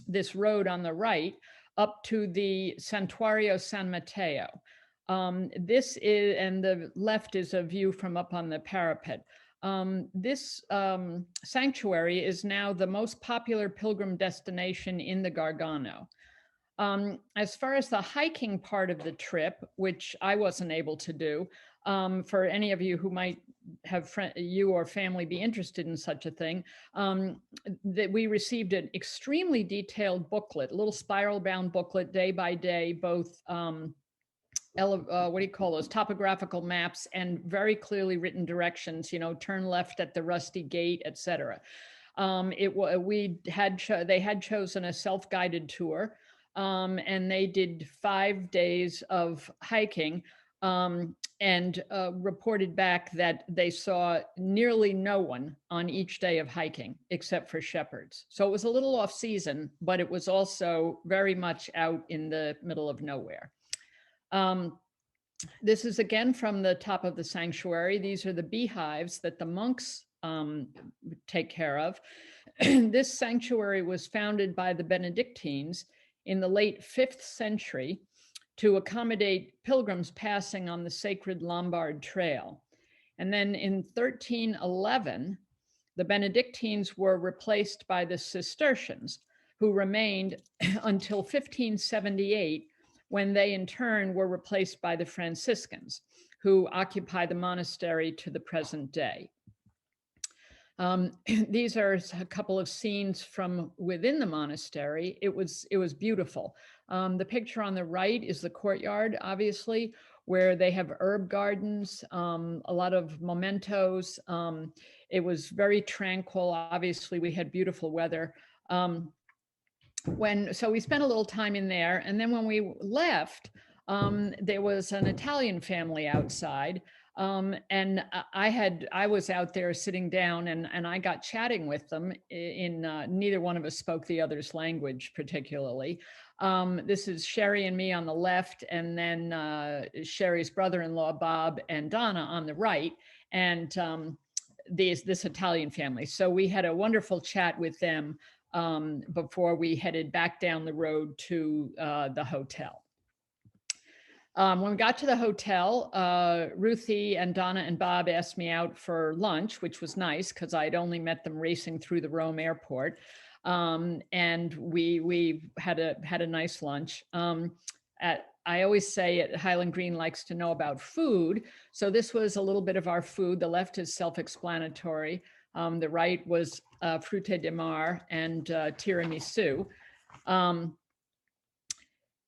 this road on the right up to the Santuario San Mateo. This is, and the left is a view from up on the parapet. This sanctuary is now the most popular pilgrim destination in the Gargano. As far as the hiking part of the trip, which I wasn't able to do, for any of you who might have you or family be interested in such a thing, that we received an extremely detailed booklet, a little spiral bound booklet, day by day, both what do you call those, topographical maps and very clearly written directions, you know, turn left at the Rusty Gate, etc. They had chosen a self-guided tour, and they did 5 days of hiking, and reported back that they saw nearly no one on each day of hiking except for shepherds. So it was a little off season, but it was also very much out in the middle of nowhere. This is again from the top of the sanctuary. These are the beehives that the monks take care of. This sanctuary was founded by the Benedictines in the late 5th century to accommodate pilgrims passing on the sacred Lombard Trail. And then in 1311, the Benedictines were replaced by the Cistercians, who remained until 1578, when they in turn were replaced by the Franciscans, who occupy the monastery to the present day. These are a couple of scenes from within the monastery. It was beautiful. The picture on the right is the courtyard, obviously, where they have herb gardens, a lot of mementos. It was very tranquil. Obviously, we had beautiful weather. So we spent a little time in there, and then when we left, there was an Italian family outside, and I was out there sitting down, and I got chatting with them. Neither one of us spoke the other's language particularly. This is Sherry and me on the left, and then Sherry's brother-in-law Bob and Donna on the right, and this Italian family. So we had a wonderful chat with them before we headed back down the road to the hotel. When we got to the hotel, Ruthie and Donna and Bob asked me out for lunch, which was nice because I'd only met them racing through the Rome airport. And we had a nice lunch. I always say Highland Green likes to know about food. So this was a little bit of our food. The left is self-explanatory. The right was frutte de mar and tiramisu.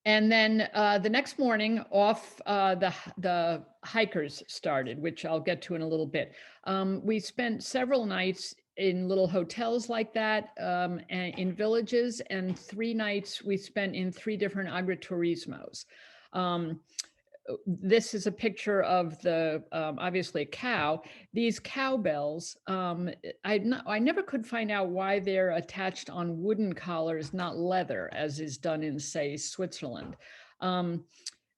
And then the next morning off, the hikers started, which I'll get to in a little bit. We spent several nights in little hotels like that, and in villages, and 3 nights we spent in 3 different agriturismos. This is a picture of the, obviously a cow. These cowbells, I never could find out why they're attached on wooden collars, not leather, as is done in, say, Switzerland.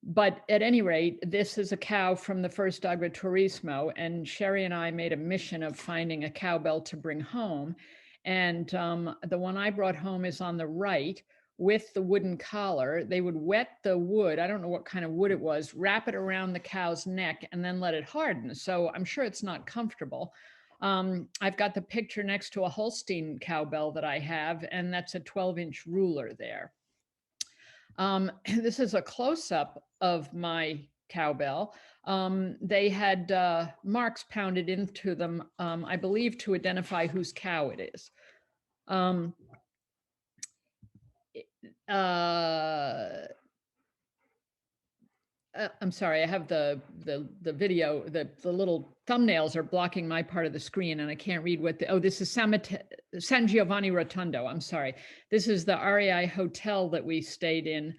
But at any rate, this is a cow from the first agriturismo, and Sherry and I made a mission of finding a cowbell to bring home. And the one I brought home is on the right, with the wooden collar. They would wet the wood, I don't know what kind of wood it was, wrap it around the cow's neck, and then let it harden. So I'm sure it's not comfortable. I've got the picture next to a Holstein cowbell that I have, and that's a 12-inch ruler there. This is a close-up of my cowbell. They had marks pounded into them, I believe, to identify whose cow it is. I'm sorry, I have the video, the little thumbnails are blocking my part of the screen, and I can't read what this is San Giovanni Rotondo. I'm sorry. This is the REI hotel that we stayed in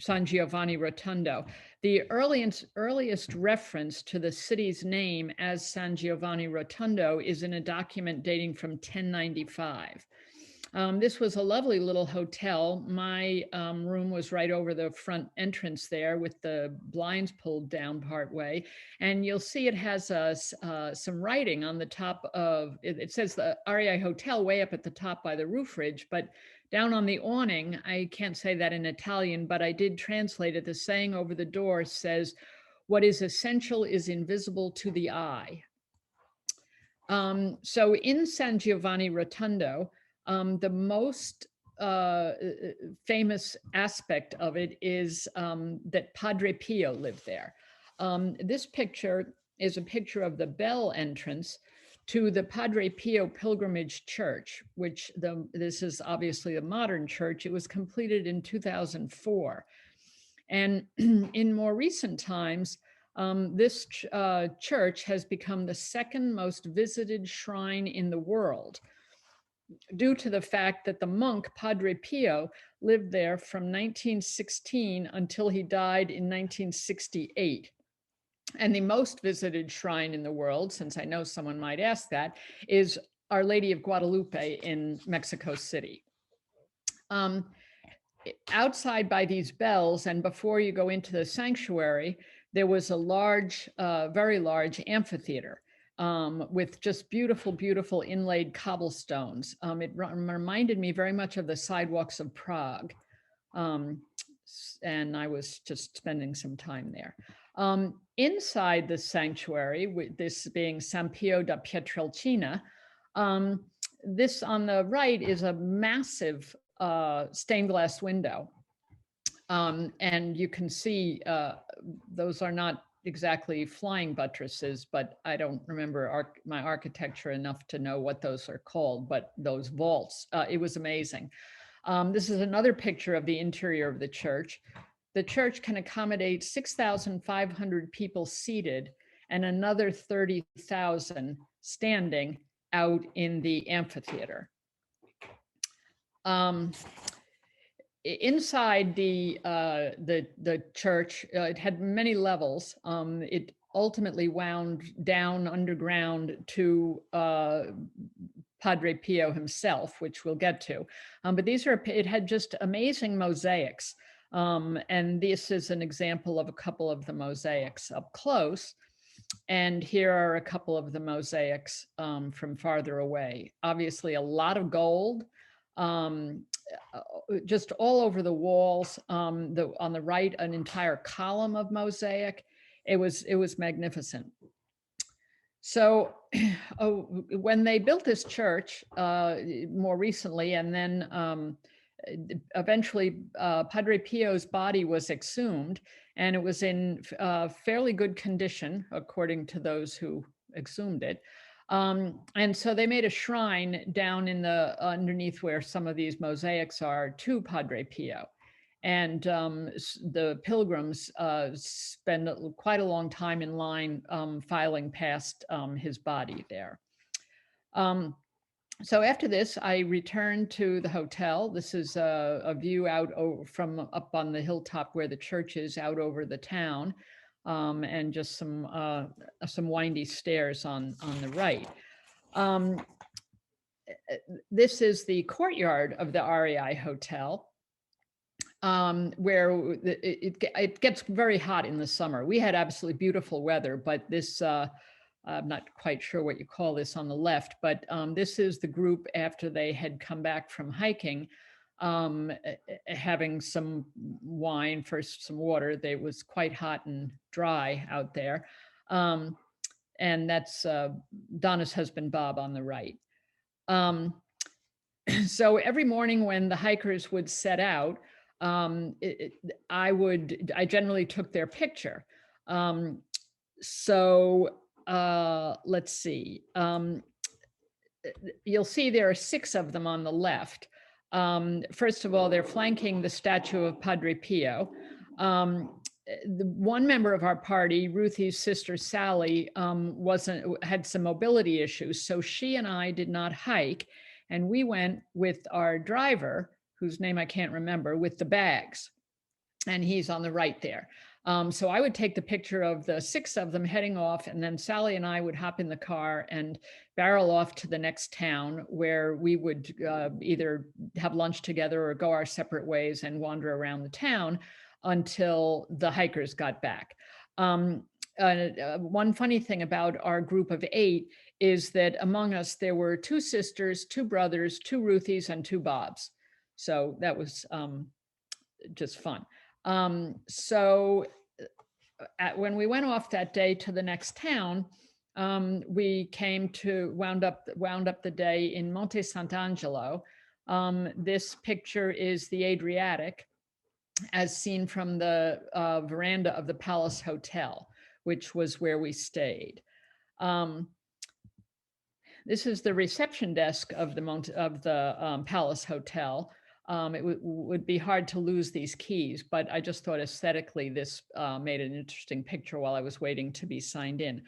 San Giovanni Rotondo. The earliest reference to the city's name as San Giovanni Rotondo is in a document dating from 1095. This was a lovely little hotel. My room was right over the front entrance there with the blinds pulled down part way. And you'll see it has some writing on the top of it. It says the REI Hotel way up at the top by the roof ridge, but down on the awning, I can't say that in Italian, but I did translate it. The saying over the door says, "What is essential is invisible to the eye." So in San Giovanni Rotondo, the most famous aspect of it is that Padre Pio lived there. This picture is a picture of the bell entrance to the Padre Pio Pilgrimage Church, which this is obviously a modern church. It was completed in 2004. And in more recent times, this church has become the second most visited shrine in the world due to the fact that the monk Padre Pio lived there from 1916 until he died in 1968. And the most visited shrine in the world, since I know someone might ask that, is Our Lady of Guadalupe in Mexico City. Outside by these bells, and before you go into the sanctuary, there was a large, very large amphitheater with just beautiful, beautiful inlaid cobblestones. It reminded me very much of the sidewalks of Prague. And I was just spending some time there. Inside the sanctuary, this being San Pio da Pietrelcina, this on the right is a massive stained glass window. And you can see those are not exactly flying buttresses, but I don't remember my architecture enough to know what those are called, but those vaults, it was amazing. This is another picture of the interior of the church. The church can accommodate 6,500 people seated and another 30,000 standing out in the amphitheater. Inside the church, it had many levels. It ultimately wound down underground to Padre Pio himself, which we'll get to. But it had just amazing mosaics. And this is an example of a couple of the mosaics up close. And here are a couple of the mosaics from farther away. Obviously, a lot of gold, just all over the walls. On the right, an entire column of mosaic. It was magnificent. So when they built this church more recently, and then eventually Padre Pio's body was exhumed, and it was in fairly good condition, according to those who exhumed it. And so they made a shrine down in the underneath where some of these mosaics are to Padre Pio. And the pilgrims spend quite a long time in line filing past his body there. So after this, I returned to the hotel. This is a view out from up on the hilltop where the church is, out over the town, and just some windy stairs on the right. This is the courtyard of the REI Hotel, where it gets very hot in the summer. We had absolutely beautiful weather, but this, I'm not quite sure what you call this on the left, but this is the group after they had come back from hiking, having some wine, first some water. It was quite hot and dry out there. And that's Donna's husband, Bob, on the right. So every morning when the hikers would set out, I generally took their picture. Let's see. You'll see there are 6 of them on the left. First of all, they're flanking the statue of Padre Pio. One member of our party, Ruthie's sister Sally, had some mobility issues, so she and I did not hike, and we went with our driver, whose name I can't remember, with the bags, and he's on the right there. So I would take the picture of the 6 of them heading off, and then Sally and I would hop in the car and barrel off to the next town where we would either have lunch together or go our separate ways and wander around the town until the hikers got back. One funny thing about our group of 8 is that among us, there were 2 sisters, 2 brothers, 2 Ruthies, and 2 Bobs. So that was just fun. So when we went off that day to the next town, we wound up the day in Monte Sant'Angelo. This picture is the Adriatic as seen from the veranda of the Palace Hotel, which was where we stayed. This is the reception desk of the Palace Hotel. It would be hard to lose these keys, but I just thought aesthetically this made an interesting picture while I was waiting to be signed in.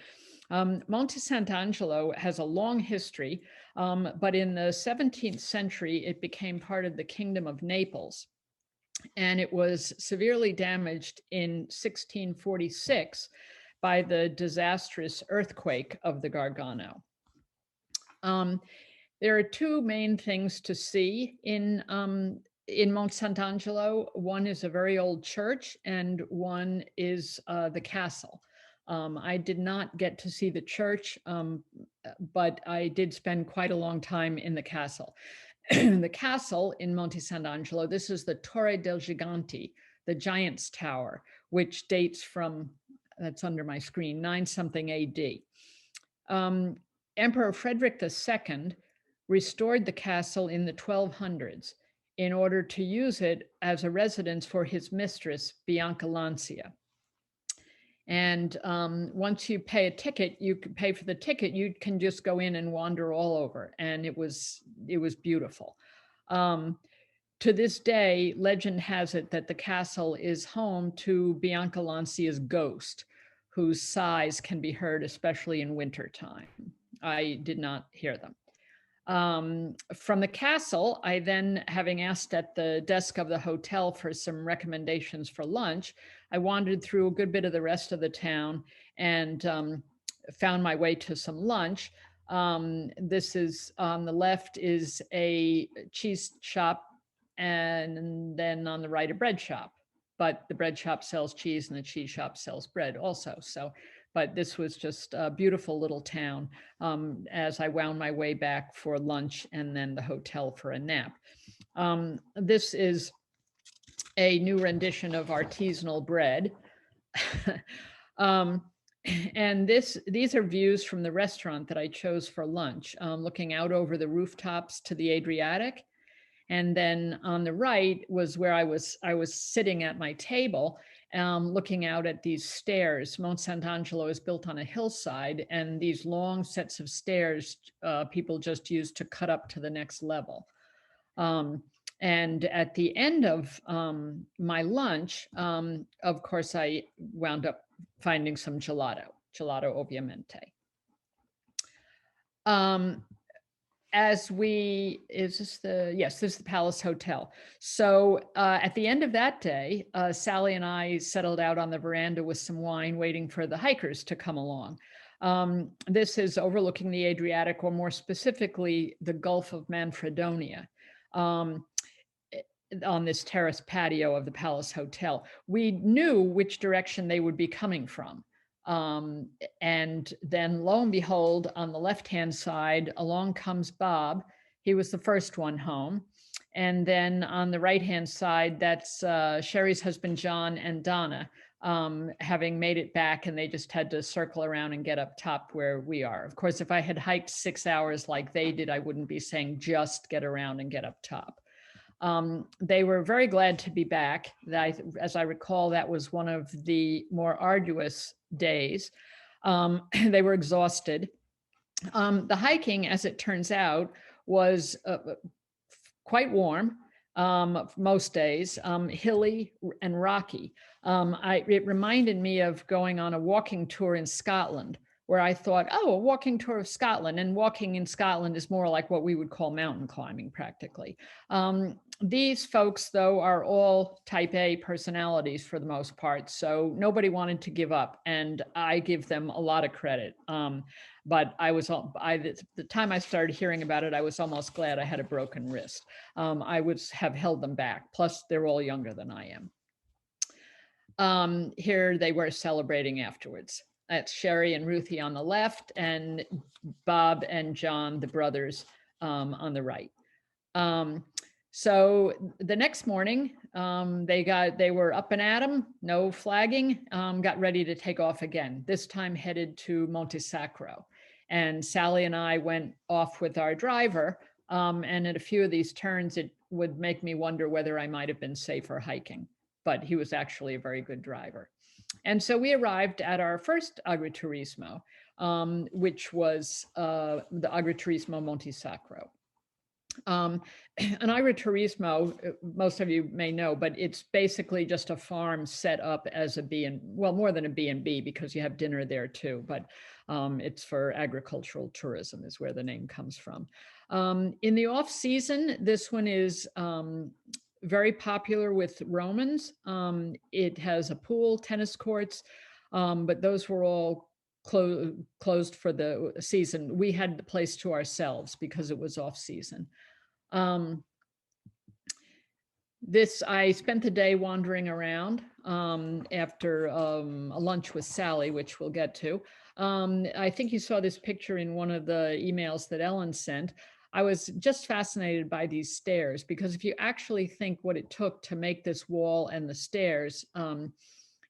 Monte Sant'Angelo has a long history, but in the 17th century, it became part of the Kingdom of Naples. And it was severely damaged in 1646 by the disastrous earthquake of the Gargano. There are 2 main things to see in Monte Sant'Angelo. One is a very old church, and one is the castle. I did not get to see the church, but I did spend quite a long time in the castle. The castle in Monte Sant'Angelo, this is the Torre del Gigante, the Giant's Tower, which dates from, that's under my screen, 9-something AD. Emperor Frederick II restored the castle in the 1200s in order to use it as a residence for his mistress, Bianca Lancia. And once you pay a ticket, you can pay for the ticket, you can just go in and wander all over. And it was beautiful. To this day, legend has it that the castle is home to Bianca Lancia's ghost, whose sighs can be heard, especially in wintertime. I did not hear them. From the castle, I then, having asked at the desk of the hotel for some recommendations for lunch, I wandered through a good bit of the rest of the town and found my way to some lunch. This is on the left is a cheese shop, and then on the right, a bread shop. But the bread shop sells cheese and the cheese shop sells bread also. So, but this was just a beautiful little town as I wound my way back for lunch and then the hotel for a nap. This is a new rendition of artisanal bread. And these are views from the restaurant that I chose for lunch, looking out over the rooftops to the Adriatic. And then on the right was where I was sitting at my table, looking out at these stairs. Monte Sant'Angelo is built on a hillside, and these long sets of stairs people just use to cut up to the next level. And at the end of my lunch, of course, I wound up finding some gelato ovviamente. This is the Palace Hotel. So at the end of that day, Sally and I settled out on the veranda with some wine, waiting for the hikers to come along. This is overlooking the Adriatic, or more specifically, the Gulf of Manfredonia. On this terrace patio of the Palace Hotel. We knew which direction they would be coming from. And then lo and behold, on the left-hand side, along comes Bob. He was the first one home. And then on the right-hand side, that's Sherry's husband, John, and Donna, having made it back, and they just had to circle around and get up top where we are. Of course, if I had hiked 6 hours like they did, I wouldn't be saying just get around and get up top. They were very glad to be back. As I recall, that was one of the more arduous days. They were exhausted. The hiking, as it turns out, was quite warm most days, hilly and rocky. It reminded me of going on a walking tour in Scotland, where I thought, oh, a walking tour of Scotland. And walking in Scotland is more like what we would call mountain climbing practically. These folks, though, are all type A personalities for the most part. So nobody wanted to give up. And I give them a lot of credit. But the time I started hearing about it, I was almost glad I had a broken wrist. I would have held them back. Plus, they're all younger than I am. Here they were celebrating afterwards. That's Sherry and Ruthie on the left, and Bob and John, the brothers, on the right. So the next morning, they were up and at 'em, no flagging, got ready to take off again, this time headed to Monte Sacro. And Sally and I went off with our driver. And at a few of these turns, it would make me wonder whether I might have been safer hiking, but he was actually a very good driver. And so we arrived at our first agriturismo, which was the agriturismo Monte Sacro. An agriturismo, most of you may know, but it's basically just a farm set up as a well, more than a B&B, because you have dinner there too, but it's for agricultural tourism is where the name comes from. In the off season, this one is very popular with Romans. It has a pool, tennis courts, but those were all closed for the season. We had the place to ourselves because it was off season. I spent the day wandering around after a lunch with Sally, which we'll get to. I think you saw this picture in one of the emails that Ellen sent. I was just fascinated by these stairs, because if you actually think what it took to make this wall and the stairs,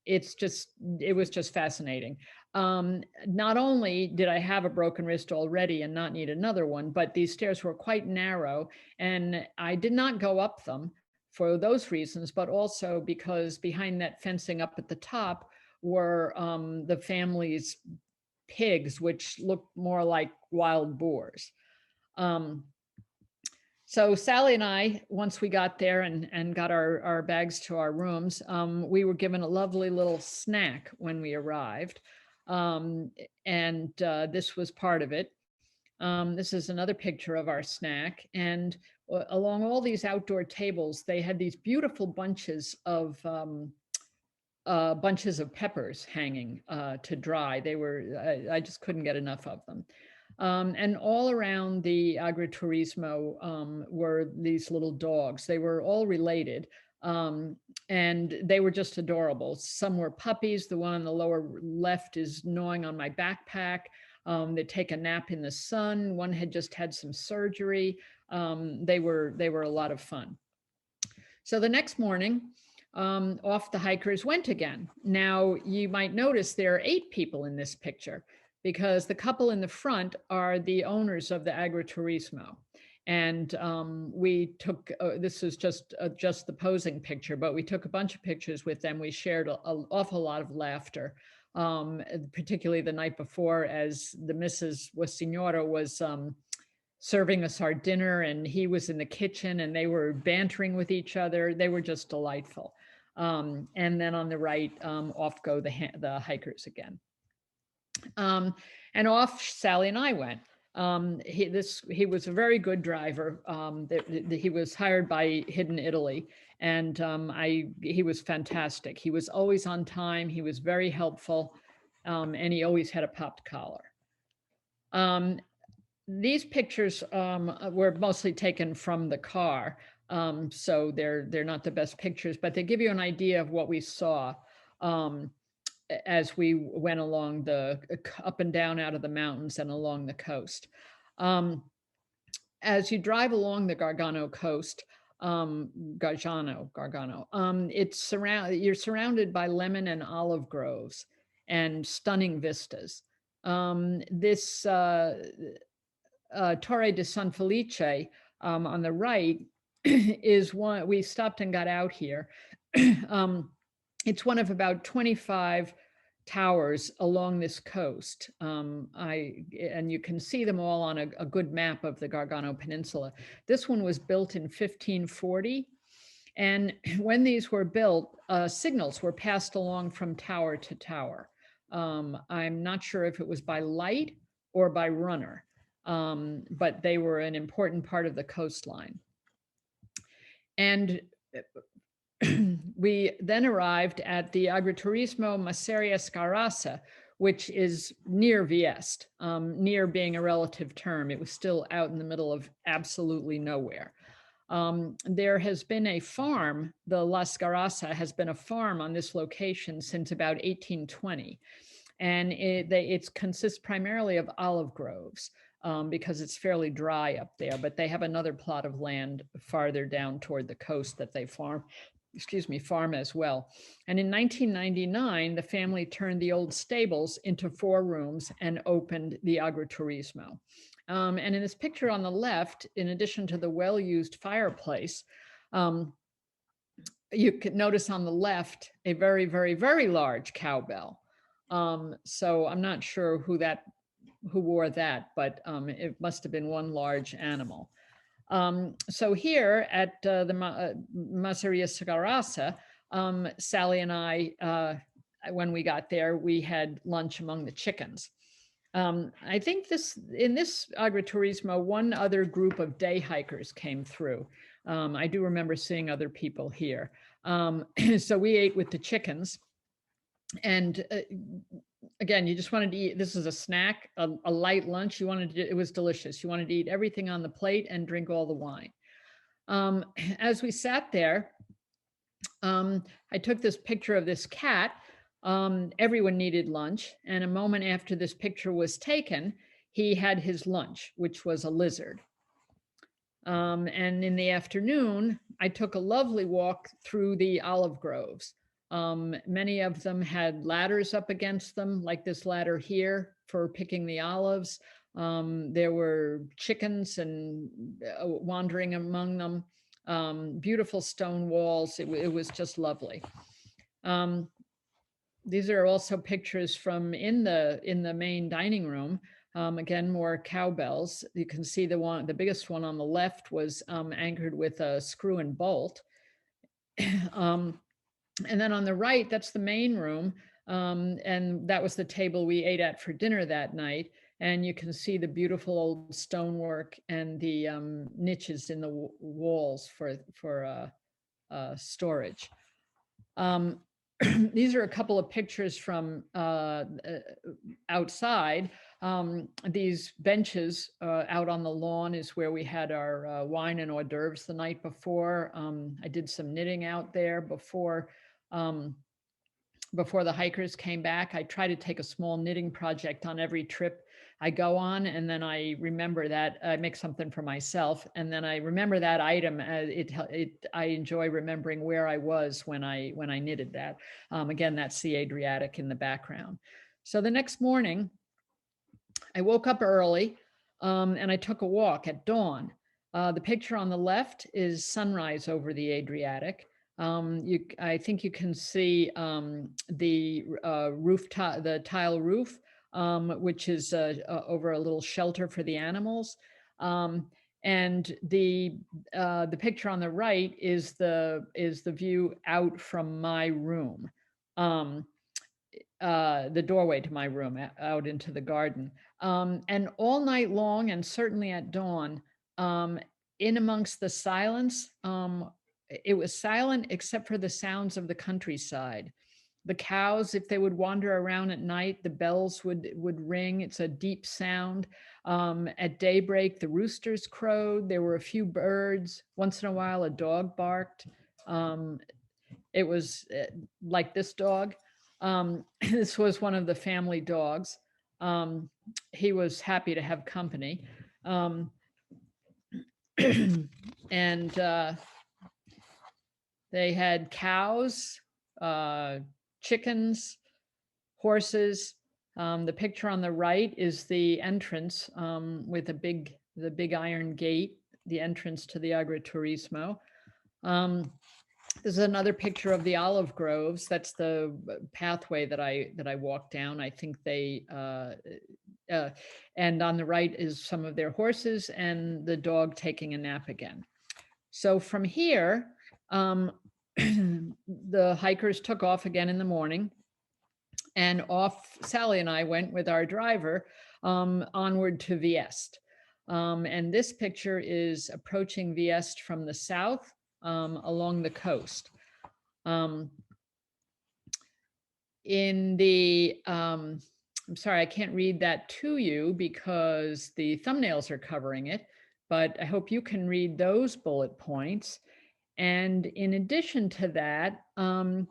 it was just fascinating. Not only did I have a broken wrist already and not need another one, but these stairs were quite narrow, and I did not go up them for those reasons, but also because behind that fencing up at the top were the family's pigs, which looked more like wild boars. So Sally and I, once we got there and got our bags to our rooms, we were given a lovely little snack when we arrived. This was part of it. This is another picture of our snack. And along all these outdoor tables, they had these beautiful bunches of peppers hanging to dry. I just couldn't get enough of them. And all around the agriturismo were these little dogs. They were all related, and they were just adorable. Some were puppies. The one on the lower left is gnawing on my backpack. They take a nap in the sun. One had just had some surgery. They were a lot of fun. So the next morning, off the hikers went again. Now, you might notice there are 8 people in this picture, because the couple in the front are the owners of the agriturismo. And we took, this is just the posing picture, but we took a bunch of pictures with them. We shared an awful lot of laughter, particularly the night before, as the Mrs. Signora was serving us our dinner, and he was in the kitchen, and they were bantering with each other. They were just delightful. And then on the right, off go the hikers again. And off Sally and I went. He was a very good driver. He was hired by Hidden Italy, and he was fantastic. He was always on time. He was very helpful, and he always had a popped collar. These pictures were mostly taken from the car, so they're not the best pictures, but they give you an idea of what we saw as we went along up and down out of the mountains and along the coast. As you drive along the Gargano coast, Gargano, you're surrounded by lemon and olive groves and stunning vistas. This Torre di San Felice on the right is one. We stopped and got out here. It's one of about 25 towers along this coast. And you can see them all on a good map of the Gargano Peninsula. This one was built in 1540. And when these were built, signals were passed along from tower to tower. I'm not sure if it was by light or by runner, but they were an important part of the coastline. And we then arrived at the Agriturismo Masseria Scarrassa, which is near Vieste, near being a relative term. It was still out in the middle of absolutely nowhere. There has been a farm, the La Scarrassa has been a farm on this location since about 1820. And it consists primarily of olive groves because it's fairly dry up there, but they have another plot of land farther down toward the coast that they farm as well. And in 1999, the family turned the old stables into 4 rooms and opened the Agriturismo. And in this picture on the left, in addition to the well-used fireplace, you can notice on the left a very, very, very large cowbell. So I'm not sure who wore that, but it must have been one large animal. So here at the Masseria Scarrassa, Sally and I, when we got there, we had lunch among the chickens. I think in this agriturismo, one other group of day hikers came through. I do remember seeing other people here. So we ate with the chickens. And again, you just wanted to eat, this is a snack, a light lunch. It was delicious. You wanted to eat everything on the plate and drink all the wine. As we sat there, I took this picture of this cat. Everyone needed lunch. And a moment after this picture was taken, he had his lunch, which was a lizard. And in the afternoon, I took a lovely walk through the olive groves. Many of them had ladders up against them, like this ladder here for picking the olives. There were chickens and wandering among them. Beautiful stone walls. It was just lovely. These are also pictures from in the main dining room. Again, more cowbells. You can see the biggest one on the left was anchored with a screw and bolt. And then on the right, that's the main room. And that was the table we ate at for dinner that night. And you can see the beautiful old stonework and the niches in the walls for storage. These are a couple of pictures from outside. These benches out on the lawn is where we had our wine and hors d'oeuvres the night before. I did some knitting out there before the hikers came back. I try to take a small knitting project on every trip I go on, and then I remember that I make something for myself, and then I remember that item. I enjoy remembering where I was when I knitted that. Again, that's the Adriatic in the background. So the next morning, I woke up early and I took a walk at dawn. The picture on the left is sunrise over the Adriatic. I think you can see the the tile roof, which is over a little shelter for the animals. And the picture on the right is the view out from my room, the doorway to my room out into the garden. And all night long, and certainly at dawn, in amongst the silence, it was silent except for the sounds of the countryside. The cows, if they would wander around at night, the bells would ring. It's a deep sound. At daybreak, the roosters crowed. There were a few birds. Once in a while, a dog barked. It was like this dog. This was one of the family dogs. He was happy to have company. And they had cows, chickens, horses. The picture on the right is the entrance with the big iron gate, the entrance to the Agriturismo. This is another picture of the olive groves. That's the pathway that I walked down. I think and on the right is some of their horses and the dog taking a nap again. So from here, the hikers took off again in the morning, and off Sally and I went with our driver onward to Vieste. And this picture is approaching Vieste from the south. along the coast. In the, I'm sorry, I can't read that to you because the thumbnails are covering it, but I hope you can read those bullet points. And in addition to that, in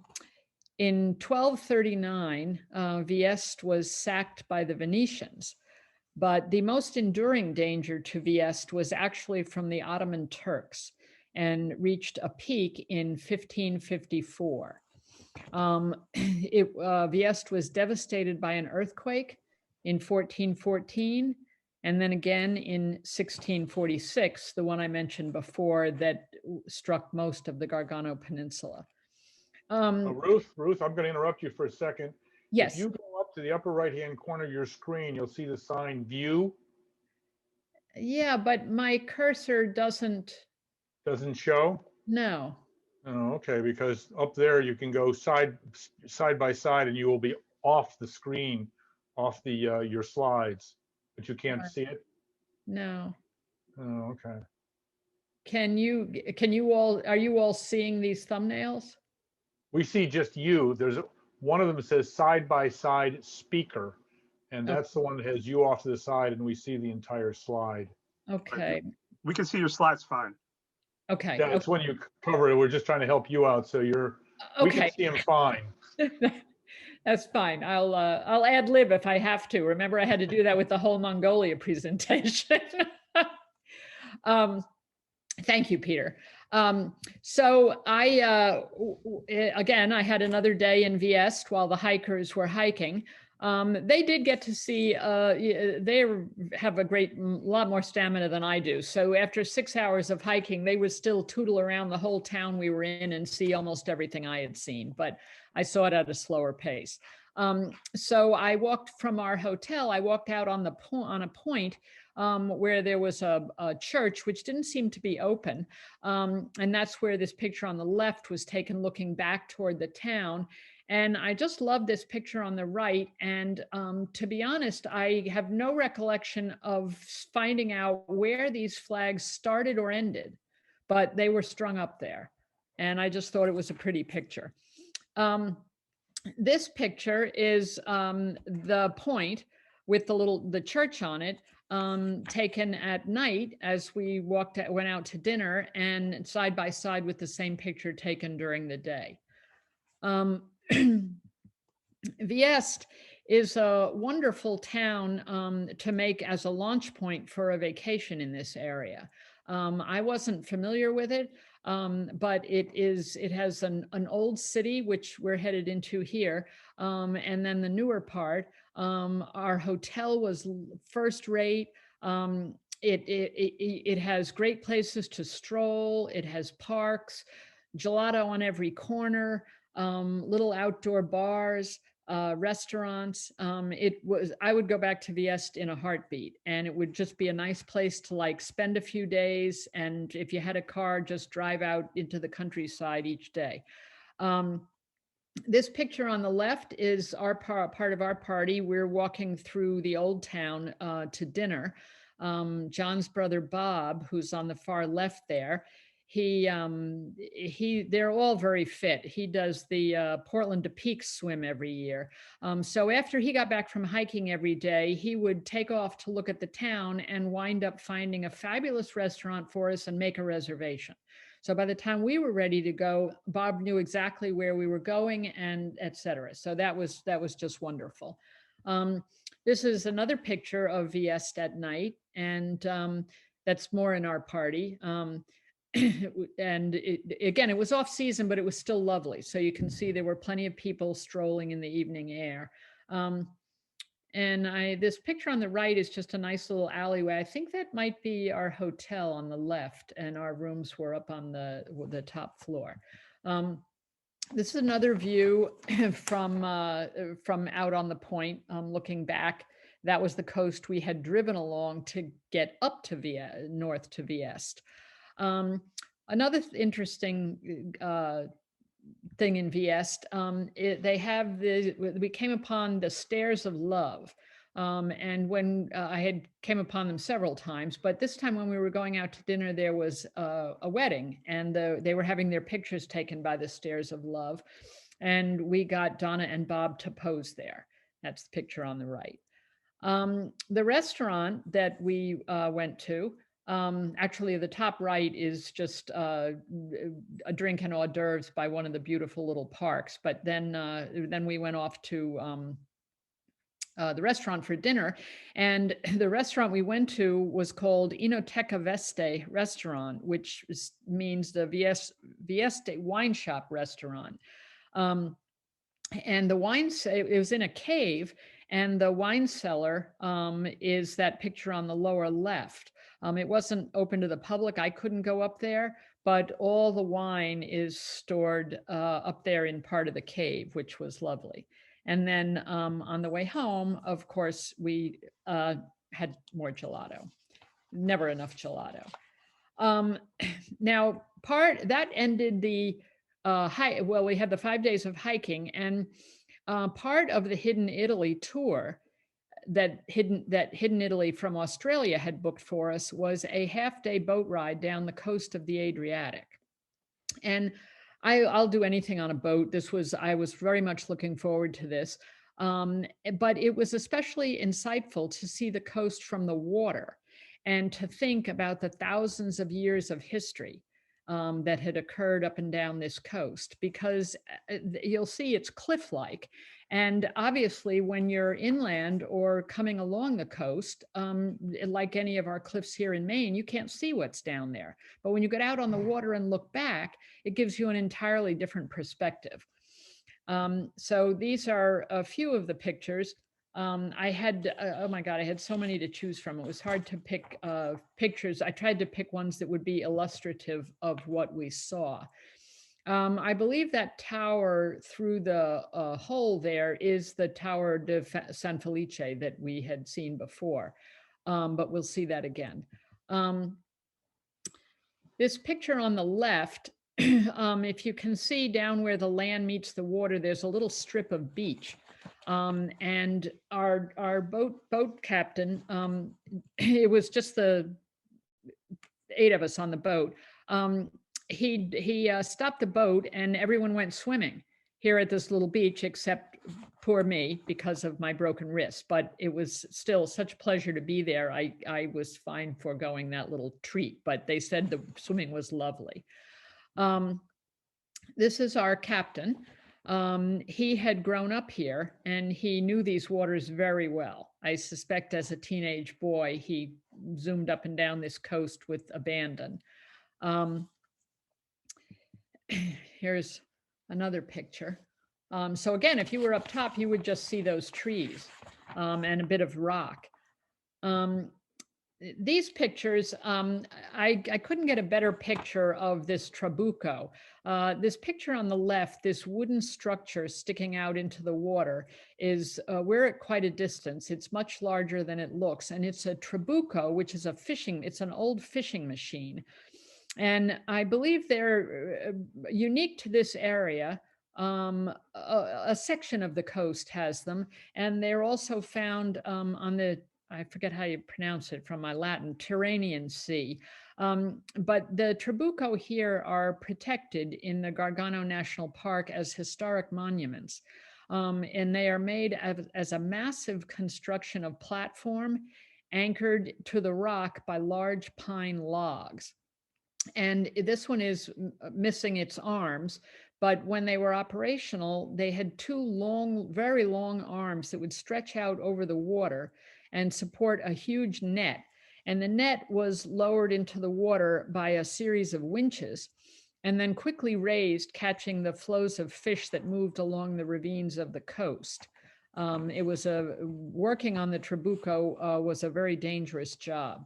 1239, Vieste was sacked by the Venetians, but the most enduring danger to Vieste was actually from the Ottoman Turks and reached a peak in 1554. Vieste was devastated by an earthquake in 1414, and then again in 1646, the one I mentioned before that struck most of the Gargano Peninsula. Ruth, I'm going to interrupt you for a second. Yes. If you go up to the upper right-hand corner of your screen, you'll see the sign View. Yeah, but my cursor doesn't show? No. Oh, okay, because up there you can go side by side and you will be off the screen, off the your slides, but you can't see it? No. Oh, okay. Can you all, are you all seeing these thumbnails? We see just you. There's one of them that says side by side speaker, and that's the one that has you off to the side, and we see the entire slide. Okay. We can see your slides fine. Okay. That's when you cover it. We're just trying to help you out, so we can see them fine. That's fine. I'll ad lib if I have to. Remember, I had to do that with the whole Mongolia presentation. Thank you, Peter. So again, I had another day in Vieste while the hikers were hiking. They did get to see, they have a lot more stamina than I do. So after 6 hours of hiking, they would still tootle around the whole town we were in and see almost everything I had seen, but I saw it at a slower pace. So I walked from our hotel, I walked out on a point where there was a church which didn't seem to be open. And that's where this picture on the left was taken looking back toward the town. And I just love this picture on the right. And to be honest, I have no recollection of finding out where these flags started or ended, but they were strung up there. And I just thought it was a pretty picture. This picture is the point with the church on it, taken at night as we went out to dinner, and side by side with the same picture taken during the day. Vieste is a wonderful town to make as a launch point for a vacation in this area. I wasn't familiar with it, but it has an old city, which we're headed into here, and then the newer part. Our hotel was first rate. It has great places to stroll. It has parks, gelato on every corner, little outdoor bars, restaurants. I would go back to Vieste in a heartbeat, and it would just be a nice place to like spend a few days. And if you had a car, just drive out into the countryside each day. This picture on the left is our part of our party. We're walking through the old town to dinner. John's brother Bob, who's on the far left there, they're all very fit. He does the Portland to Peaks swim every year. So after he got back from hiking every day, he would take off to look at the town and wind up finding a fabulous restaurant for us and make a reservation. So by the time we were ready to go, Bob knew exactly where we were going, and et cetera. So that was just wonderful. This is another picture of Vieste at night, and that's more in our party. And again, it was off season, but it was still lovely. So you can see there were plenty of people strolling in the evening air. And this picture on the right is just a nice little alleyway. I think that might be our hotel on the left, and our rooms were up on the top floor. This is another view from out on the point, looking back. That was the coast we had driven along to get up to north to Vieste. Another interesting thing in Vieste, we came upon the Stairs of Love, And when I had came upon them several times, but this time when we were going out to dinner, there was a wedding, and they were having their pictures taken by the Stairs of Love. And we got Donna and Bob to pose there. That's the picture on the right. The restaurant that we went to, actually, the top right is just a drink and hors d'oeuvres by one of the beautiful little parks. But then we went off to the restaurant for dinner, and the restaurant we went to was called Inoteca Veste Restaurant, which means the Vieste wine shop restaurant. And the it was in a cave, and the wine cellar is that picture on the lower left. It wasn't open to the public. I couldn't go up there, but all the wine is stored up there in part of the cave, which was lovely. And then on the way home, of course, we had more gelato. Never enough gelato. Now, that ended the hike. Well, we had the 5 days of hiking, and part of the Hidden Italy tour that Hidden Italy from Australia had booked for us was a half-day boat ride down the coast of the Adriatic. And I'll do anything on a boat. I was very much looking forward to this. But it was especially insightful to see the coast from the water and to think about the thousands of years of history that had occurred up and down this coast, because you'll see it's cliff-like. And obviously, when you're inland or coming along the coast, like any of our cliffs here in Maine, you can't see what's down there. But when you get out on the water and look back, it gives you an entirely different perspective. So these are a few of the pictures. I had, oh my God, I had so many to choose from. It was hard to pick pictures. I tried to pick ones that would be illustrative of what we saw. I believe that tower through the hole there is the Tower de San Felice that we had seen before, but we'll see that again. This picture on the left, if you can see down where the land meets the water, there's a little strip of beach. And our boat captain, it was just the 8 of us on the boat. He stopped the boat, and everyone went swimming here at this little beach, except poor me because of my broken wrist. But it was still such a pleasure to be there. I was fine foregoing that little treat, but they said the swimming was lovely. This is our captain. He had grown up here, and he knew these waters very well. I suspect as a teenage boy, he zoomed up and down this coast with abandon. Here's another picture. So again, if you were up top, you would just see those trees and a bit of rock. These pictures, I couldn't get a better picture of this trabuco. This picture on the left, this wooden structure sticking out into the water, we're at quite a distance. It's much larger than it looks, and it's a trabuco, which is it's an old fishing machine. And I believe they're unique to this area. A section of the coast has them, and they're also found on I forget how you pronounce it from my Latin, Tyrrhenian Sea. But the trabuco here are protected in the Gargano National Park as historic monuments. And they are made as a massive construction of platform anchored to the rock by large pine logs. And this one is missing its arms, but when they were operational, they had 2 long, very long arms that would stretch out over the water and support a huge net. And the net was lowered into the water by a series of winches and then quickly raised, catching the flows of fish that moved along the ravines of the coast. Working on the trabuco was a very dangerous job.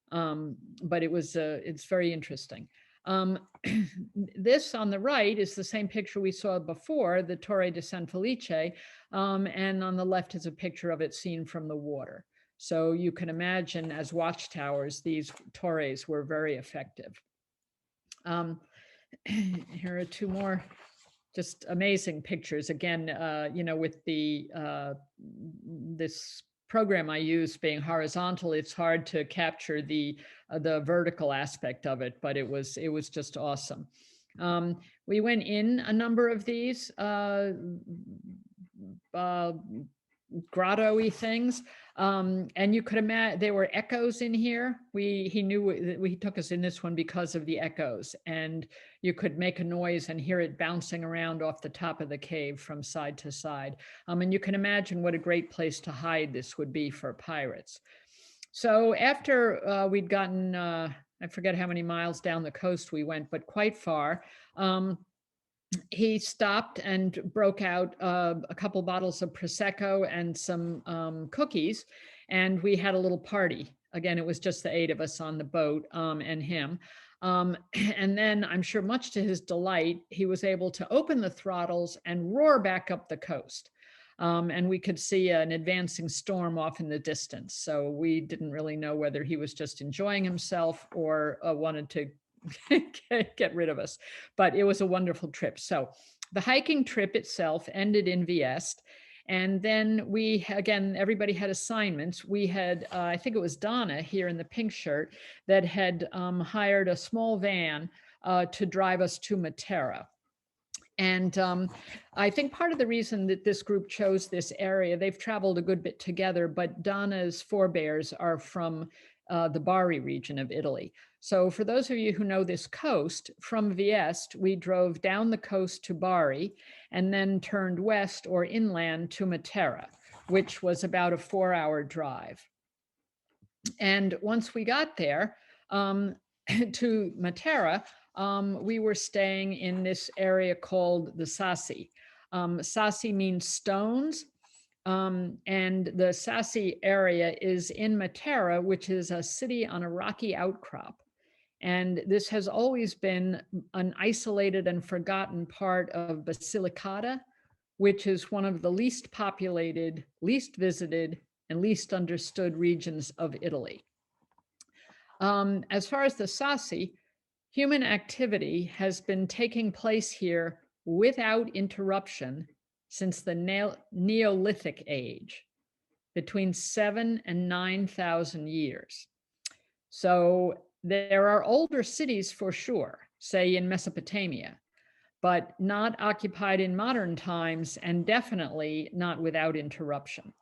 But it's very interesting. This on the right is the same picture we saw before, the Torre de San Felice, and on the left is a picture of it seen from the water. So you can imagine, as watchtowers, these torres were very effective. Here are 2 more just amazing pictures. Again, with this program I use being horizontal, it's hard to capture the vertical aspect of it, but it was just awesome. We went in a number of these grotto-y things. And you could imagine there were echoes in here. He knew he took us in this one because of the echoes, and you could make a noise and hear it bouncing around off the top of the cave from side to side. And you can imagine what a great place to hide this would be for pirates. So after we'd gotten, I forget how many miles down the coast we went, but quite far, he stopped and broke out a couple bottles of Prosecco and some cookies, and we had a little party. Again, it was just the 8 of us on the boat and him. And then I'm sure much to his delight, he was able to open the throttles and roar back up the coast. And we could see an advancing storm off in the distance. So we didn't really know whether he was just enjoying himself or wanted to get rid of us, but it was a wonderful trip. So the hiking trip itself ended in Vieste, and then again, everybody had assignments. We had, I think it was Donna here in the pink shirt that had hired a small van to drive us to Matera. And I think part of the reason that this group chose this area, they've traveled a good bit together, but Donna's forebears are from the Bari region of Italy. So for those of you who know this coast, from Vieste, we drove down the coast to Bari and then turned west or inland to Matera, which was about a 4-hour drive. And once we got there to Matera, we were staying in this area called the Sassi. Sassi means stones. And the Sassi area is in Matera, which is a city on a rocky outcrop. And this has always been an isolated and forgotten part of Basilicata, which is one of the least populated, least visited, and least understood regions of Italy. As far as the Sassi, human activity has been taking place here without interruption since the Neolithic age, between 7,000 and 9,000 years. So there are older cities for sure, say in Mesopotamia, but not occupied in modern times and definitely not without interruption.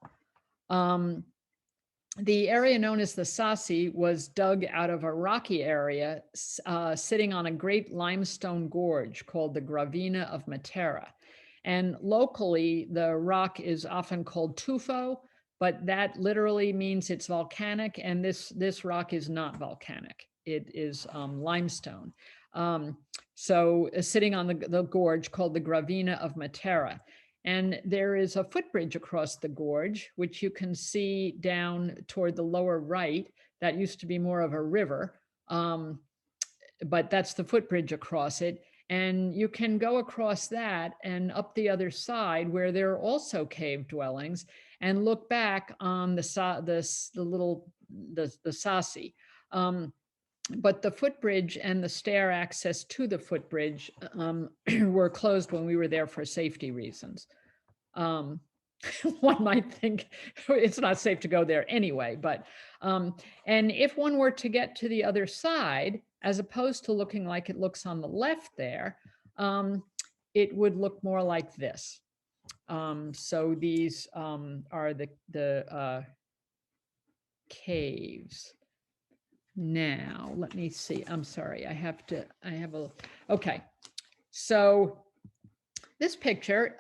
The area known as the Sassi was dug out of a rocky area sitting on a great limestone gorge called the Gravina of Matera. And locally, the rock is often called tufo, but that literally means it's volcanic, and this rock is not volcanic. It is limestone. So sitting on the gorge called the Gravina of Matera. And there is a footbridge across the gorge, which you can see down toward the lower right. That used to be more of a river, but that's the footbridge across it. And you can go across that and up the other side where there are also cave dwellings and look back on the Sassi. But the footbridge and the stair access to the footbridge were closed when we were there for safety reasons. One might think it's not safe to go there anyway, but and if one were to get to the other side, as opposed to looking like it looks on the left there, it would look more like this. So these are the caves. Now, let me see. I'm sorry. Okay. So this picture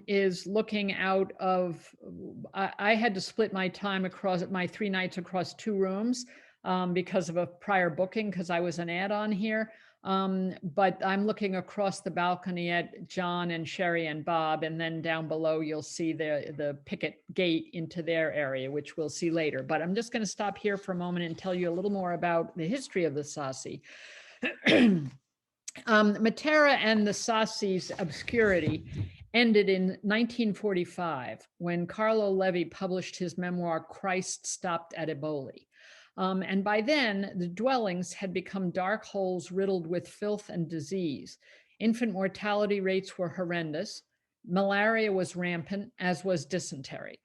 is looking out of, I had to split my time across my 3 nights across 2 rooms because of a prior booking, because I was an add-on here. But I'm looking across the balcony at John and Sherry and Bob, and then down below you'll see the picket gate into their area, which we'll see later. But I'm just going to stop here for a moment and tell you a little more about the history of the Sassi. Matera and the Sassi's obscurity ended in 1945 when Carlo Levi published his memoir, Christ Stopped at Eboli. And by then, the dwellings had become dark holes riddled with filth and disease. Infant mortality rates were horrendous. Malaria was rampant, as was dysentery.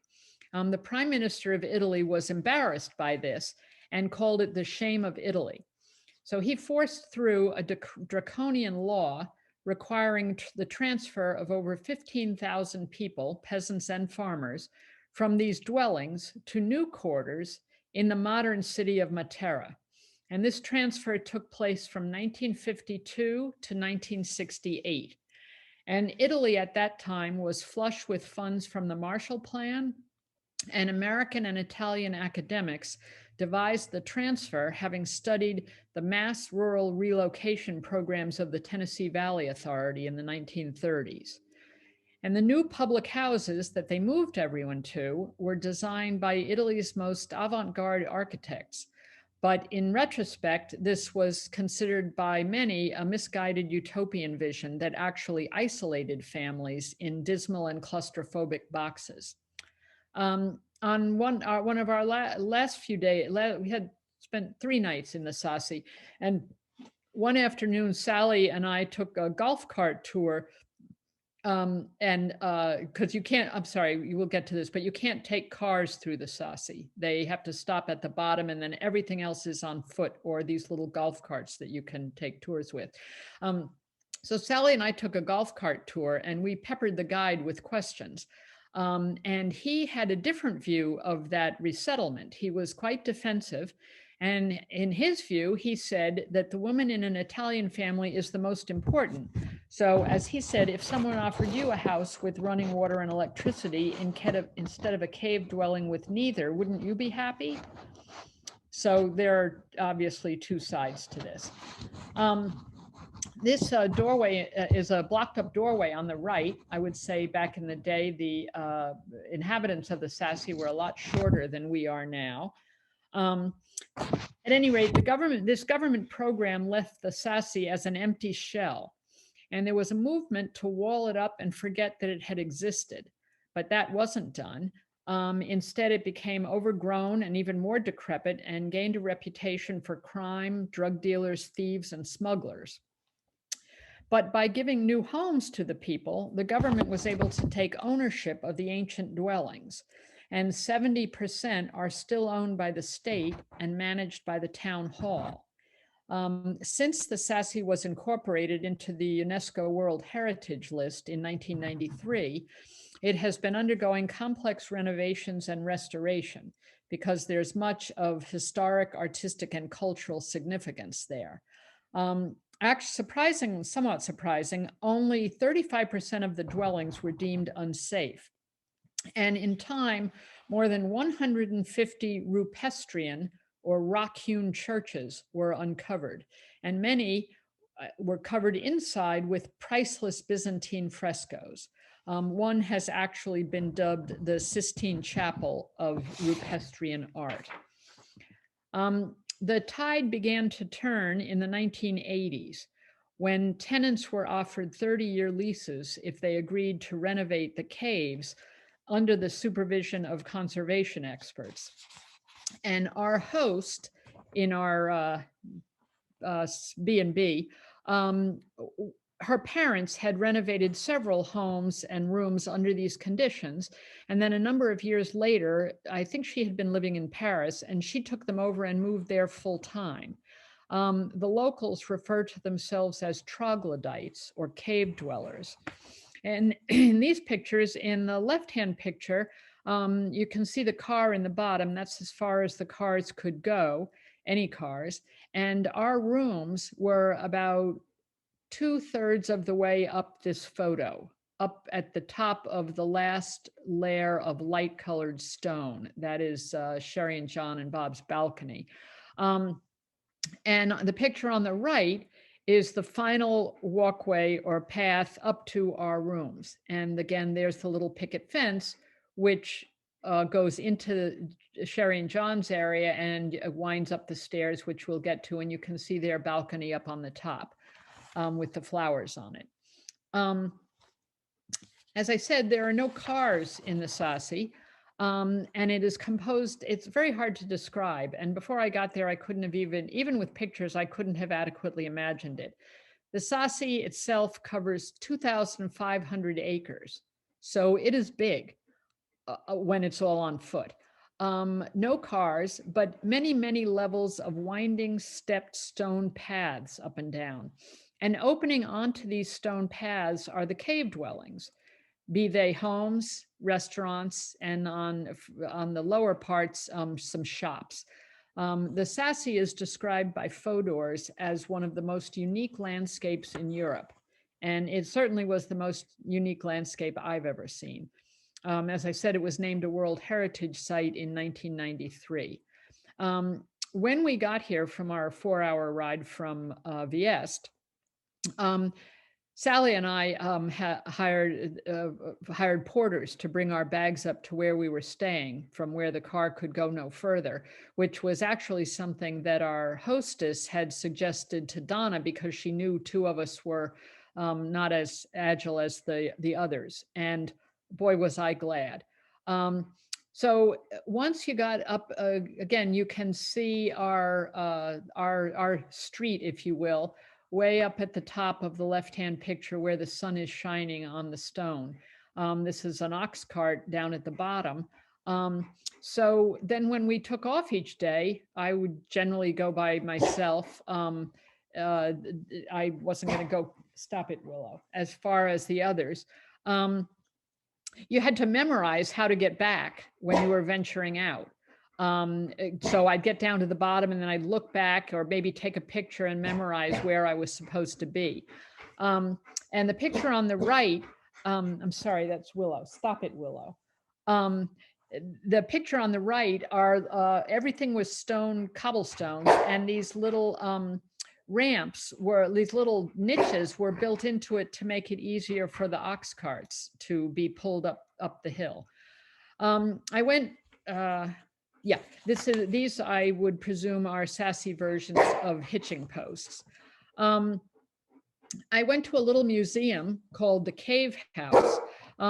The Prime Minister of Italy was embarrassed by this and called it the shame of Italy. So he forced through a draconian law requiring the transfer of over 15,000 people, peasants and farmers, from these dwellings to new quarters in the modern city of Matera. And this transfer took place from 1952 to 1968. And Italy at that time was flush with funds from the Marshall Plan, and American and Italian academics devised the transfer, having studied the mass rural relocation programs of the Tennessee Valley Authority in the 1930s. And the new public houses that they moved everyone to were designed by Italy's most avant-garde architects. But in retrospect, this was considered by many a misguided utopian vision that actually isolated families in dismal and claustrophobic boxes. On one of our last few days, we had spent 3 nights in the Sassi, and one afternoon, Sally and I took a golf cart tour. Because you can't, I'm sorry, you will get to this, but you can't take cars through the Sassi. They have to stop at the bottom, and then everything else is on foot or these little golf carts that you can take tours with. So Sally and I took a golf cart tour, and we peppered the guide with questions. And he had a different view of that resettlement. He was quite defensive. And in his view, he said that the woman in an Italian family is the most important. So as he said, if someone offered you a house with running water and electricity instead of a cave dwelling with neither, wouldn't you be happy? So there are obviously 2 sides to this. This doorway is a blocked up doorway on the right. I would say back in the day, the inhabitants of the Sassi were a lot shorter than we are now. At any rate, this government program left the Sassi as an empty shell, and there was a movement to wall it up and forget that it had existed, but that wasn't done. Instead, it became overgrown and even more decrepit and gained a reputation for crime, drug dealers, thieves, and smugglers. But by giving new homes to the people, the government was able to take ownership of the ancient dwellings. And 70% are still owned by the state and managed by the town hall. Since the Sassi was incorporated into the UNESCO World Heritage List in 1993, it has been undergoing complex renovations and restoration because there's much of historic, artistic, and cultural significance there. Actually, somewhat surprising, only 35% of the dwellings were deemed unsafe. And in time, more than 150 Rupestrian or rock-hewn churches were uncovered, and many were covered inside with priceless Byzantine frescoes. One has actually been dubbed the Sistine Chapel of Rupestrian art. The tide began to turn in the 1980s when tenants were offered 30-year leases if they agreed to renovate the caves under the supervision of conservation experts. And our host in our B&B, her parents had renovated several homes and rooms under these conditions. And then a number of years later, I think she had been living in Paris, and she took them over and moved there full time. The locals refer to themselves as troglodytes or cave dwellers. And in these pictures, in the left-hand picture, you can see the car in the bottom. That's as far as the cars could go, any cars. And our rooms were about 2/3 of the way up this photo, up at the top of the last layer of light-colored stone. That is Sherry and John and Bob's balcony. And the picture on the right is the final walkway or path up to our rooms. And again, there's the little picket fence, which goes into Sherry and John's area and winds up the stairs, which we'll get to. And you can see their balcony up on the top with the flowers on it. As I said, there are no cars in the Sassi. And it is composed, it's very hard to describe. And before I got there, I couldn't have even with pictures, I couldn't have adequately imagined it. The Sassi itself covers 2,500 acres. So it is big. when it's all on foot. No cars, but many, many levels of winding stepped stone paths up and down. And opening onto these stone paths are the cave dwellings, be they homes, restaurants, and on the lower parts, some shops. The Sassy is described by Fodor's as one of the most unique landscapes in Europe. And it certainly was the most unique landscape I've ever seen. As I said, it was named a World Heritage Site in 1993. When we got here from our 4-hour ride from Viest, Sally and I hired porters to bring our bags up to where we were staying from where the car could go no further, which was actually something that our hostess had suggested to Donna because she knew 2 of us were not as agile as the others. And boy, was I glad. So once you got up, again, you can see our street, if you will, way up at the top of the left-hand picture where the sun is shining on the stone. This is an ox cart down at the bottom. So then when we took off each day, I would generally go by myself. I wasn't going to go, stop it, Willow, as far as the others. You had to memorize how to get back when you were venturing out. So I'd get down to the bottom and then I'd look back or maybe take a picture and memorize where I was supposed to be. And the picture on the right, I'm sorry, that's Willow. Stop it, Willow. The picture on the right are, everything was stone, cobblestones, and these little ramps these little niches were built into it to make it easier for the ox carts to be pulled up the hill. I went, yeah, these I would presume are Sassy versions of hitching posts. I went to a little museum called the Cave House,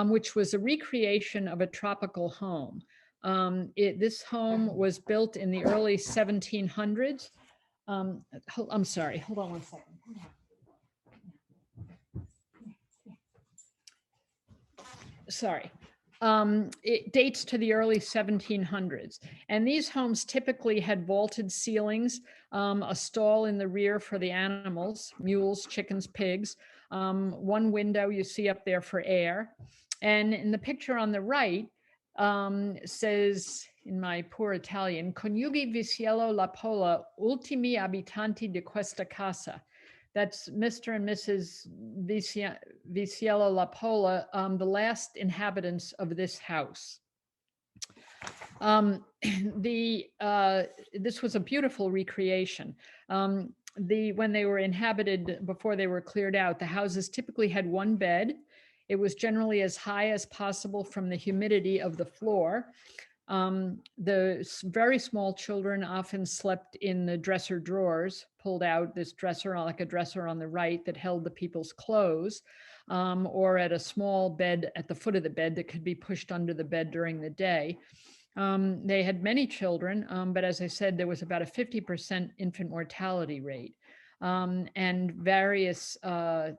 which was a recreation of a tropical home. This home was built in the early 1700s. I'm sorry, hold on one second. Sorry. It dates to the early 1700s. And these homes typically had vaulted ceilings, a stall in the rear for the animals, mules, chickens, pigs, one window you see up there for air. And in the picture on the right says, in my poor Italian, Coniugi Visiello La Pola, ultimi abitanti di questa casa. That's Mr. and Mrs. Visiello La Pola, the last inhabitants of this house. This was a beautiful recreation. When they were inhabited, before they were cleared out, the houses typically had one bed. It was generally as high as possible from the humidity of the floor. The very small children often slept in the dresser drawers, pulled out this dresser, like a dresser on the right that held the people's clothes, or at a small bed at the foot of the bed that could be pushed under the bed during the day. They had many children, but as I said, there was about a 50% infant mortality rate. And various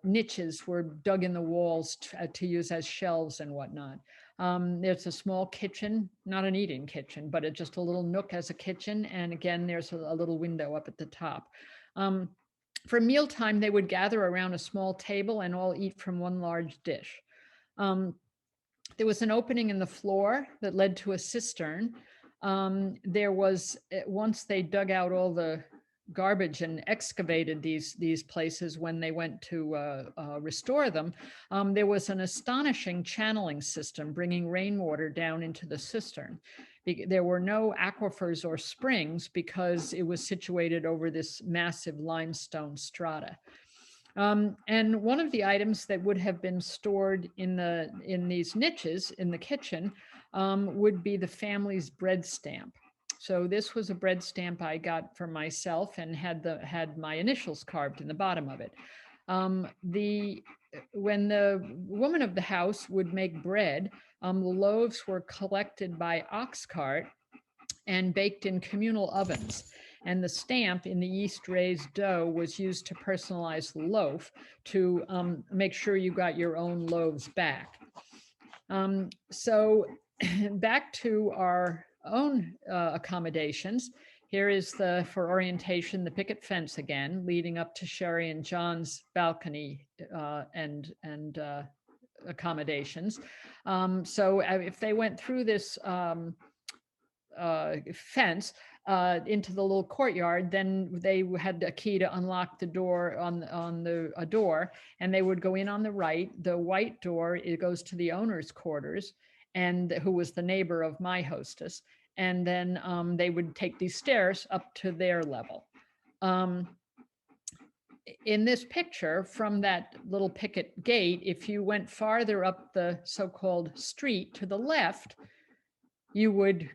niches were dug in the walls to use as shelves and whatnot. There's a small kitchen, not an eating kitchen, but just a little nook as a kitchen. And again, there's a little window up at the top. For mealtime, they would gather around a small table and all eat from one large dish. There was an opening in the floor that led to a cistern. There was, once they dug out all the garbage and excavated these places when they went to restore them, there was an astonishing channeling system bringing rainwater down into the cistern. There were no aquifers or springs because it was situated over this massive limestone strata. And one of the items that would have been stored in these niches in the kitchen would be the family's bread stamp. So this was a bread stamp I got for myself and had my initials carved in the bottom of it. When the woman of the house would make bread, the loaves were collected by ox cart and baked in communal ovens. And the stamp in the yeast raised dough was used to personalize the loaf to make sure you got your own loaves back. So back to our own accommodations. Here is for orientation, the picket fence again, leading up to Sherry and John's balcony and accommodations. So if they went through this fence into the little courtyard, then they had a key to unlock the door on a door, and they would go in on the right. The white door, it goes to the owner's quarters, and who was the neighbor of my hostess. And then they would take these stairs up to their level. In this picture from that little picket gate, if you went farther up the so-called street to the left, you would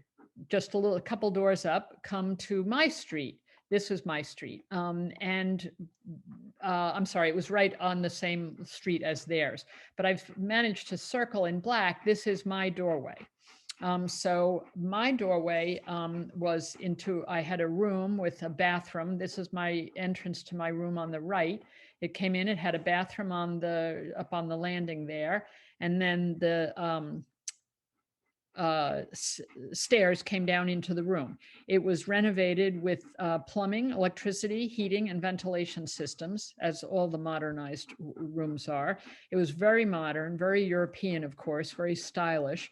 just a couple doors up come to my street. This was my street. I'm sorry, it was right on the same street as theirs, but I've managed to circle in black. This is my doorway. So my doorway was I had a room with a bathroom. This is my entrance to my room on the right. It came in, it had a bathroom up on the landing there. And then the stairs came down into the room. It was renovated with plumbing, electricity, heating, and ventilation systems, as all the modernized rooms are. It was very modern, very European, of course, very stylish.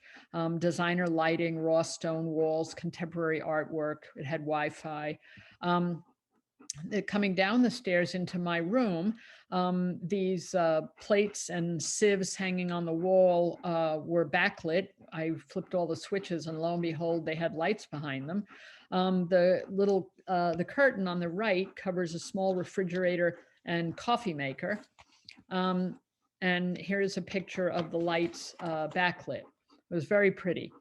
Designer lighting, raw stone walls, contemporary artwork. It had Wi-Fi. Coming down the stairs into my room, these plates and sieves hanging on the wall were backlit. I flipped all the switches, and lo and behold, they had lights behind them. The curtain on the right covers a small refrigerator and coffee maker. And here's a picture of the lights backlit. It was very pretty.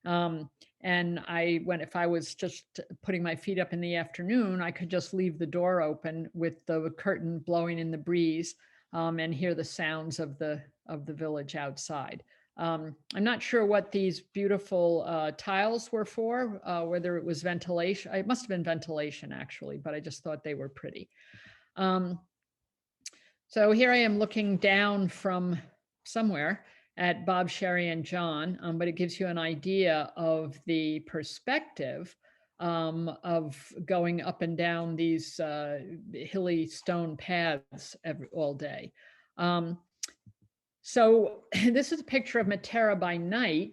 And if I was just putting my feet up in the afternoon, I could just leave the door open with the curtain blowing in the breeze and hear the sounds of the village outside. I'm not sure what these beautiful tiles were for, whether it was ventilation. It must have been ventilation, actually, but I just thought they were pretty. So here I am looking down from somewhere at Bob, Sherry, and John, but it gives you an idea of the perspective of going up and down these hilly stone paths all day. So this is a picture of Matera by night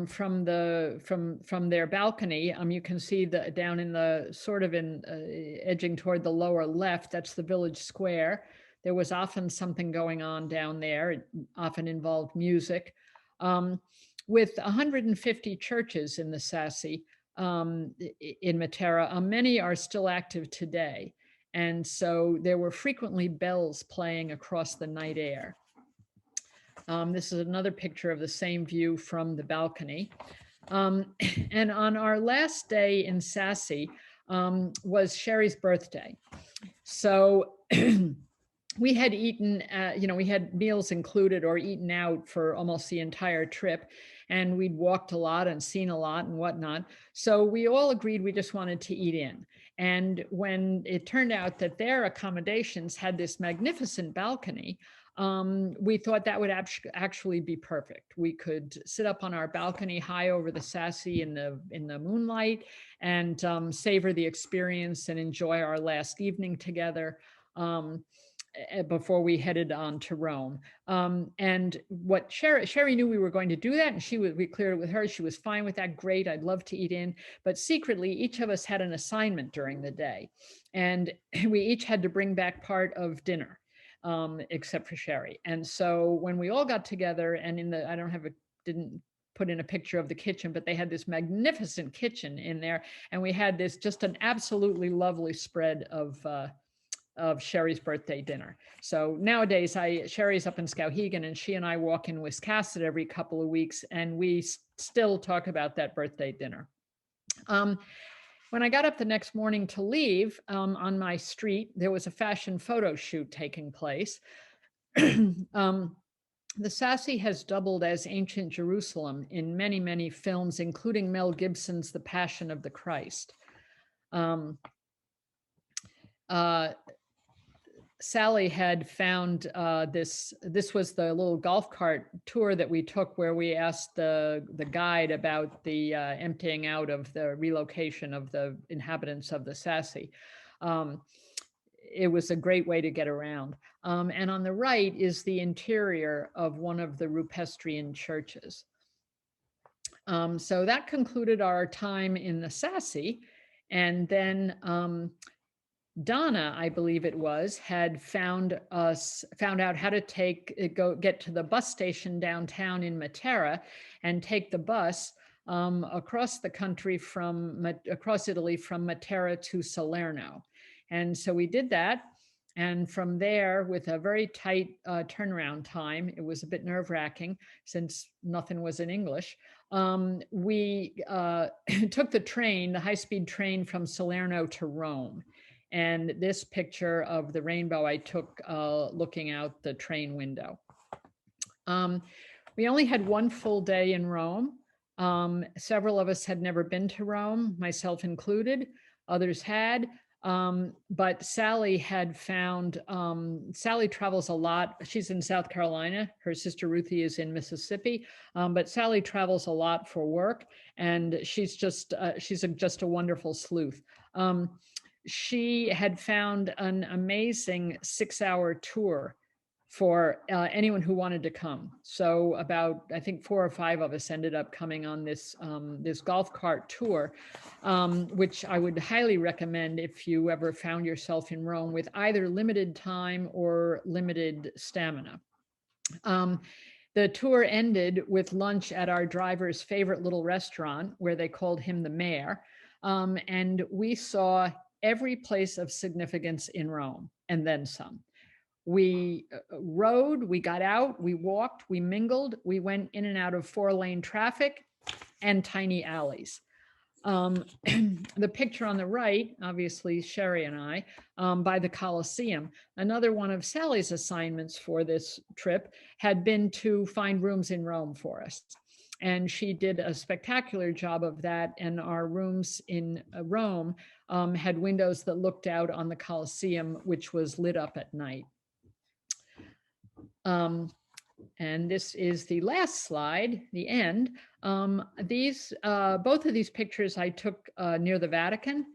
from their balcony. You can see down in the sort of edging toward the lower left, that's the village square. There was often something going on down there. It often involved music. With 150 churches in the Sassy in Matera, many are still active today. And so there were frequently bells playing across the night air. This is another picture of the same view from the balcony. And on our last day in Sassy was Sherry's birthday. So we had eaten, we had meals included or eaten out for almost the entire trip. And we'd walked a lot and seen a lot and whatnot. So we all agreed we just wanted to eat in. And when it turned out that their accommodations had this magnificent balcony, we thought that would actually be perfect. We could sit up on our balcony high over the Sassy in the moonlight and savor the experience and enjoy our last evening together before we headed on to Rome. And what Sherry knew we were going to do that, and we cleared it with her. She was fine with that. Great, I'd love to eat in. But secretly, each of us had an assignment during the day, and we each had to bring back part of dinner. Except for Sherry. And so when we all got together, and didn't put in a picture of the kitchen, but they had this magnificent kitchen in there, and we had just an absolutely lovely spread of Sherry's birthday dinner. So nowadays, Sherry's up in Skowhegan, and she and I walk in Wiscasset every couple of weeks, and we still talk about that birthday dinner. When I got up the next morning to leave, on my street, there was a fashion photo shoot taking place. The Sassy has doubled as ancient Jerusalem in many, many films, including Mel Gibson's The Passion of the Christ. Sally had found this was the little golf cart tour that we took, where we asked the guide about the emptying out of the relocation of the inhabitants of the Sassy. It was a great way to get around. And on the right is the interior of one of the Rupestrian churches. So that concluded our time in the Sassy. And then Donna, I believe it was, had found out how to get to the bus station downtown in Matera and take the bus across the country across Italy from Matera to Salerno. And so we did that. And from there, with a very tight turnaround time, it was a bit nerve-wracking since nothing was in English. We took the high-speed train from Salerno to Rome. And this picture of the rainbow I took looking out the train window. We only had one full day in Rome. Several of us had never been to Rome, myself included. Others had. But Sally had found, Sally travels a lot. She's in South Carolina. Her sister Ruthie is in Mississippi. But Sally travels a lot for work, and she's just a wonderful sleuth. She had found an amazing 6-hour tour for anyone who wanted to come. So about, I think 4 or 5 of us ended up coming on this golf cart tour, which I would highly recommend if you ever found yourself in Rome with either limited time or limited stamina. The tour ended with lunch at our driver's favorite little restaurant, where they called him the mayor. And we saw every place of significance in Rome and then some. We rode, we got out, we walked, we mingled, we went in and out of 4-lane traffic and tiny alleys. The picture on the right, obviously Sherry and I, by the Colosseum. Another one of Sally's assignments for this trip had been to find rooms in Rome for us. And she did a spectacular job of that. And our rooms in Rome had windows that looked out on the Colosseum, which was lit up at night. And this is the last slide, the end. Both of these pictures I took near the Vatican,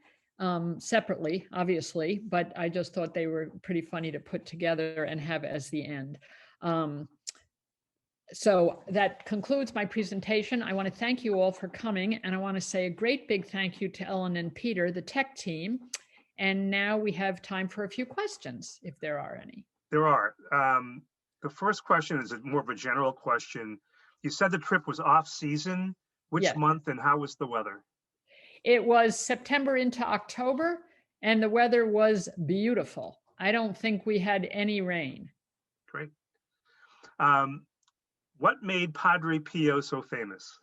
separately, obviously, but I just thought they were pretty funny to put together and have as the end. So that concludes my presentation. I want to thank you all for coming, and I want to say a great big thank you to Ellen and Peter, the tech team. And now we have time for a few questions, if there are any. There are. The first question is more of a general question. You said the trip was off season. Which Yes. month and how was the weather? It was September into October, and the weather was beautiful. I don't think we had any rain. Great. What made Padre Pio so famous?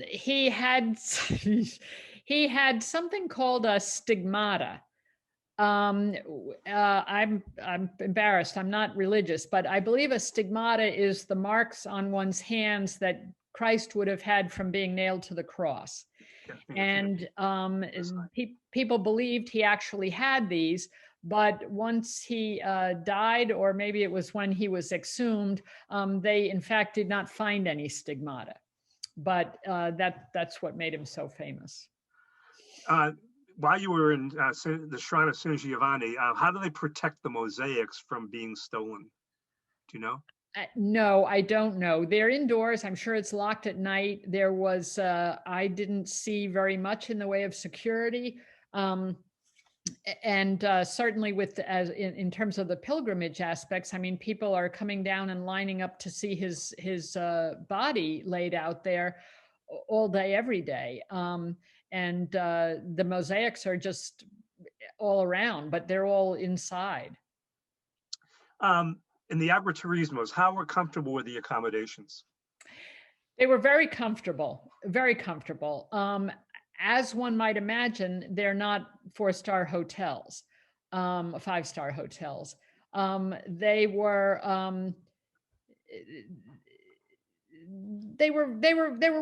He had he had something called a stigmata. I'm embarrassed. I'm not religious, but I believe a stigmata is the marks on one's hands that Christ would have had from being nailed to the cross. And people believed he actually had these, but once he died, or maybe it was when he was exhumed, they in fact did not find any stigmata. But that's what made him so famous. While you were in the Shrine of San Giovanni, how do they protect the mosaics from being stolen? Do you know? No, I don't know. They're indoors. I'm sure it's locked at night. There was, I didn't see very much in the way of security. And certainly in terms of the pilgrimage aspects, I mean, people are coming down and lining up to see his body laid out there all day, every day. And the mosaics are just all around, but they're all inside. In the agriturismos, how comfortable were the accommodations? They were very comfortable, very comfortable. As one might imagine, they're not 4-star hotels, 5-star hotels. They were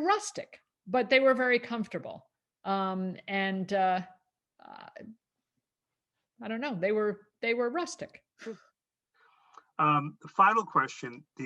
rustic, but they were very comfortable. And I don't know. They were rustic. The final question,